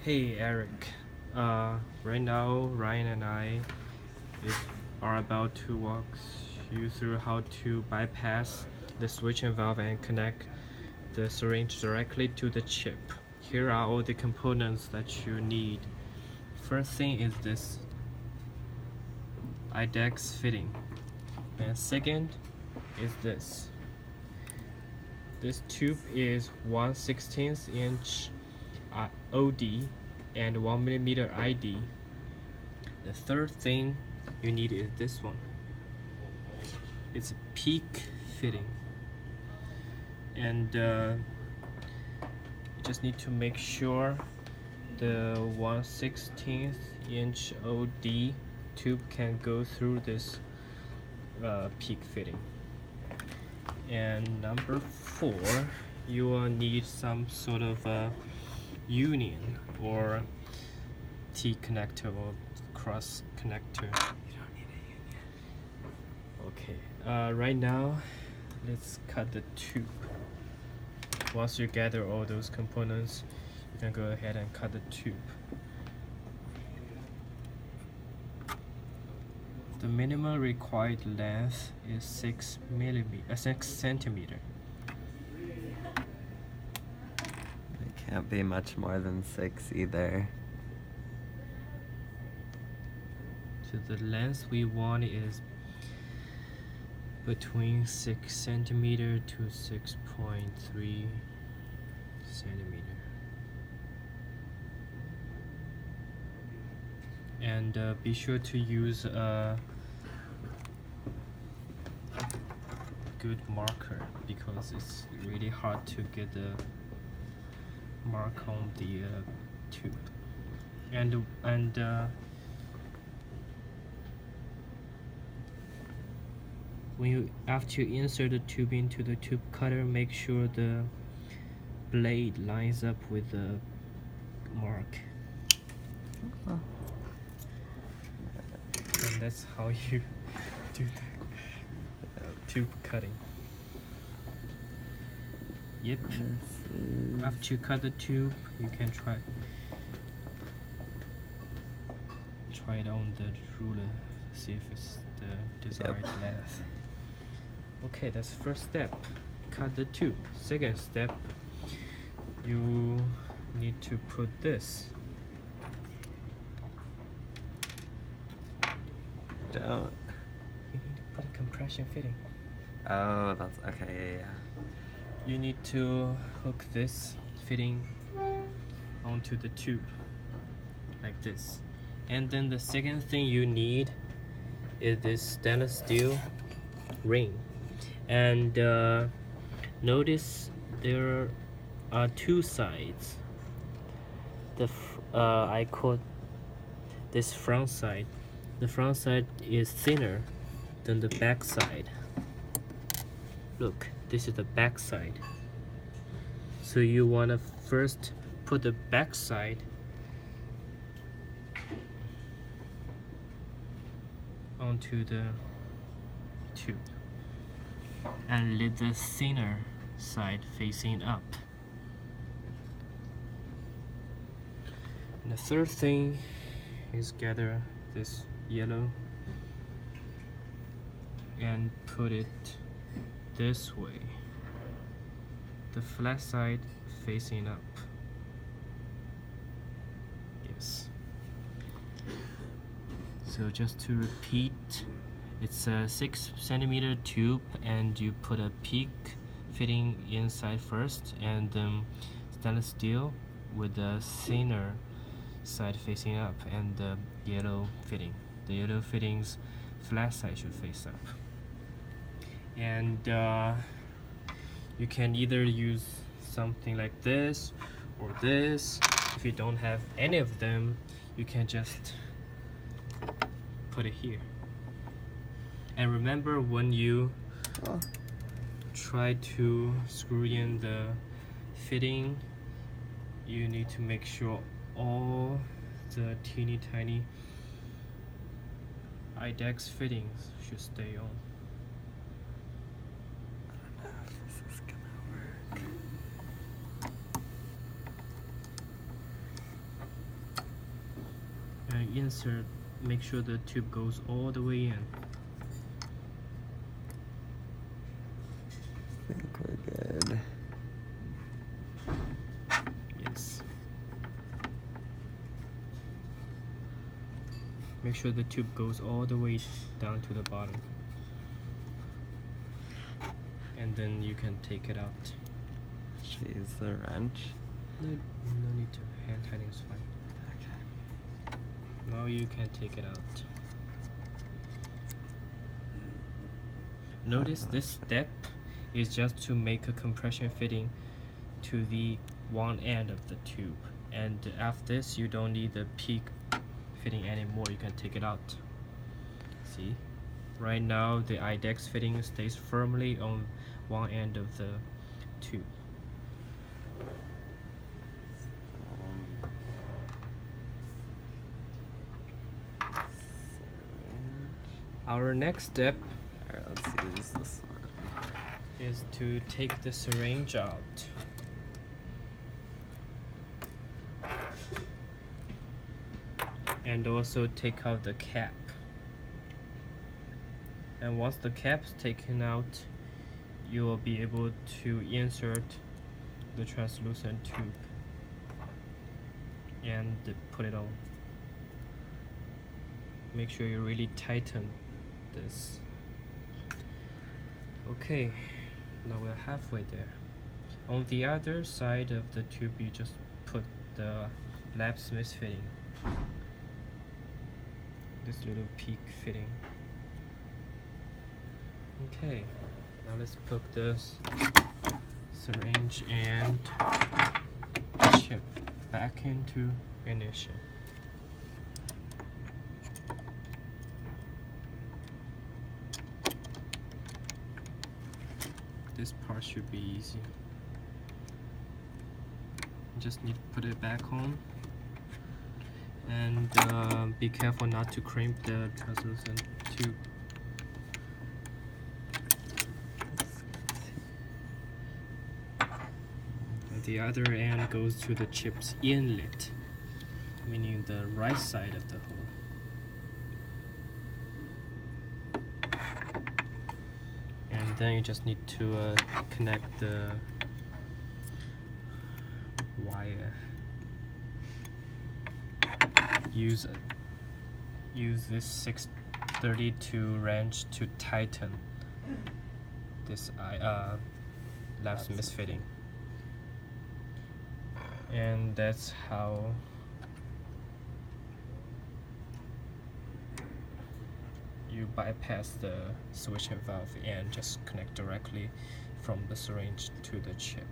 Hey Eric, right now Ryan and I are about to walk you through how to bypass the switching valve and connect the syringe directly to the chip. Here are all the components that you need. First thing is this IDEX fitting, and second is this. This tube is 1/16 inch OD and 1mm ID. The third thing you need is this one. It's a PEEK fitting, and you just need to make sure the 1/16 inch OD tube can go through this PEEK fitting. And number 4, you will need some sort of union or T connector or cross connector. You don't need a union. Okay, right now let's cut the tube. Once you gather all those components, you can go ahead and cut the tube. The minimum required length is 6 centimeter. It can't be much more than 6 either. So the length we want is between 6 centimeter to 6.3 centimeter. And be sure to use a good marker because it's really hard to get the mark on the tube. And after you insert the tube into the tube cutter, make sure the blade lines up with the mark. Oh. And that's how you do the tube cutting. Yep. After you cut the tube, you can try it on the ruler, see if it's the desired length. Okay, that's the first step. Cut the tube. Second step, you need to put this. Don't. You need to put a compression fitting. Oh, that's okay. Yeah. You need to hook this fitting onto the tube like this. And then the second thing you need is this stainless steel ring. And notice there are two sides. I call this front side. The front side is thinner than the back side. Look, this is the back side. So you want to first put the back side onto the tube and leave the thinner side facing up. And the third thing is gather this yellow and put it this way, the flat side facing up. Yes. So just to repeat, it's a 6 centimeter tube, and you put a PEEK fitting inside first, and then stainless steel with the thinner side facing up, and the yellow fitting. The yellow fitting's flat side should face up. And you can either use something like this or this. If you don't have any of them, you can just put it here. And remember, when you try to screw in the fitting, you need to make sure all the teeny tiny IDEX fittings should stay on. I don't know if this is gonna work. insert, make sure the tube goes all the way in. I think we're good. Yes. Make sure the tube goes all the way down to the bottom. And then you can take it out. Should I use the wrench? No need to. Hand tightening is fine. Okay. Now you can take it out. Notice this step is just to make a compression fitting to the one end of the tube, and after this you don't need the peak fitting anymore. You can take it out. See, right now the IDEX fitting stays firmly on one end of the tube. Our next step Alright, let's use this one. is to take the syringe out. And also take out the cap. And once the cap's taken out, you will be able to insert the translucent tube and put it on. Make sure you really tighten this. Okay, now we're halfway there. On the other side of the tube, you just put the lab Smith fitting. This little peak fitting. Okay, now let's put this syringe and chip back into ignition. This part should be easy. Just need to put it back on, and be careful not to crimp the translucent tube. And the other end goes to the chip's inlet, meaning the right side of the hole. And then you just need to connect the wire. Use this 632 wrench to tighten this lab Smith fitting, and that's how you bypass the switch and valve and just connect directly from the syringe to the chip.